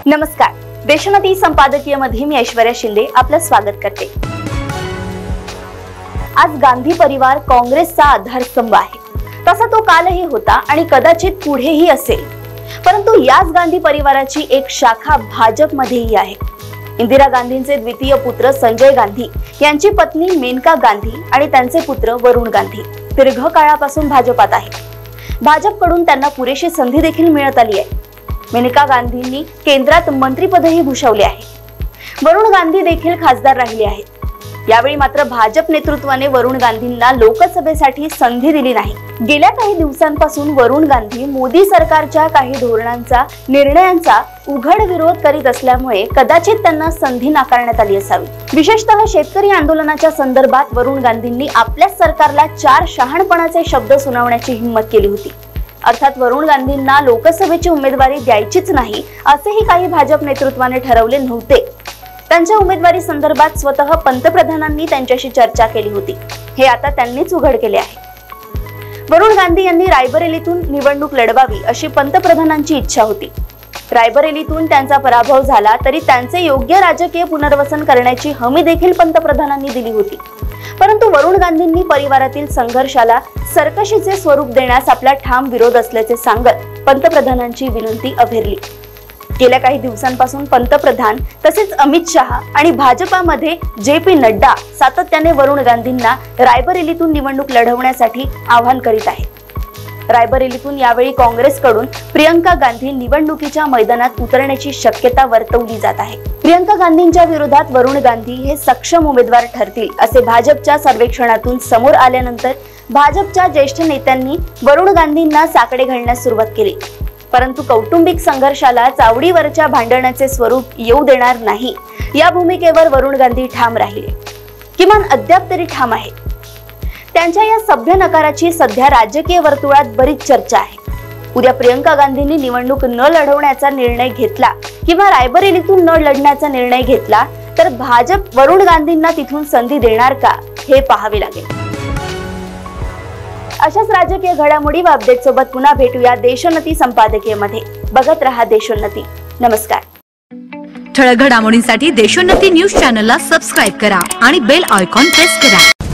नमस्कार, देशोन्नती संपादकीय मध्ये मी ऐश्वर्या शिंदे आपलं स्वागत करते। आज गांधी परिवार काँग्रेसचा आधारस्तंभ आहे, तसा तो कालही होता आणि कदाचित पुढेही असेल। परंतु याच गांधी परिवाराची एक शाखा भाजपमध्येही आहे। इंदिरा गांधींचे द्वितीय पुत्र संजय गांधी यांची पत्नी मेनका गांधी आणि त्यांचे पुत्र वरुण गांधी दीर्घ काळापासून भाजपात आहेत। भाजपकडून त्यांना पुरेशी संधी देखील मिळत आली आहे। मेनका गांधींनी केंद्रात मंत्रीपदही भूषवले आहे। वरुण गांधी देखील खासदार राहिले आहेत। यावेळी मात्र भाजप नेतृत्वाने वरुण गांधींना लोकसभेसाठी संधी दिली नाही। गेल्या काही दिवसांपासून वरुण गांधी मोदी सरकारच्या काही धोरणांचा निर्णयांचा उघड विरोध करीत असल्यामुळे कदाचित त्यांना संधी नाकारण्यात आली असावी। विशेषतः शेतकरी आंदोलनाच्या संदर्भात वरुण गांधींनी आपल्या सरकारला 4 शहाणपणाचे शब्द सुनावण्याची हिम्मत केली होती। अर्थात वरुण गांधींना लोकसभेची उमेदवारी द्यायचीच नाही असेही काही भाजप नेतृत्वाने ठरवले नव्हते। त्यांच्या उमेदवारी संदर्भात स्वतः पंतप्रधानांनी त्यांच्याशी चर्चा केली होती, हे आता त्यांनीच उघड केले आहे। वरुण गांधी यांनी रायबरेलीतून निवडणूक लढवावी अशी पंतप्रधानांची इच्छा होती। रायबरेलीतून त्यांचा पराभव झाला तरी त्यांचे योग्य राजकीय पुनर्वसन करण्याची हमी देखील पंतप्रधानांनी दिली होती। परंतु वरुण गांधींनी परिवारातील संघर्षाला सरकशीचे स्वरूप देण्यास आपला ठाम विरोध असल्याचे सांगत पंतप्रधानांची विनंती अभेरली। गेल्या काही दिवसांपासून पंतप्रधान तसेच अमित शहा आणि भाजपामध्ये जे.पी. नड्डा सातत्याने वरुण गांधींना रायबरेलीतून निवडणूक लढवण्यासाठी आवाहन करीत आहेत। रायबरेलीतून यावेळी काँग्रेसकडून प्रियंका गांधी निवडणुकीच्या मैदानात उतरण्याची शक्यता वर्तवली जात आहे। प्रियंका गांधींच्या विरोधात वरुण गांधी हे सक्षम उमेदवार ठरतील असे भाजपच्या सर्वेक्षणातून समोर आल्यानंतर भाजपच्या ज्येष्ठ नेत्यांनी वरुण गांधींना साकडे घालण्यास सुरुवात केली। परंतु कौटुंबिक संघर्षाला चावडीवरच्या भांडणाचे स्वरूप येऊ देणार नाही या भूमिकेवर वरुण गांधी ठाम राहिले, किमान अद्याप तरी ठाम आहेत। त्यांच्या या सभ्य नकाराची सध्या राजकीय वर्तुळात बरीच चर्चा आहे। उद्या प्रियंका गांधींनी निवडणूक न लढवण्याचा निर्णय घेतला किंवा रायबरेलीतून न लढण्याचा निर्णय घेतला तर भाजप वरुण गांधींना तिथून संधी देणार का हे पाहावे लागेल। अशाच राजकीय घडामोडी व अपडेट सोबत पुन्हा भेटूया देशोन्नती संपादकीय मध्ये। बघत रहा देशोन्नती। नमस्कार। ठळक घडामोडींसाठी देशोन्नती न्यूज चॅनलला सबस्क्राइब करा आणि बेल आयकॉन प्रेस करा।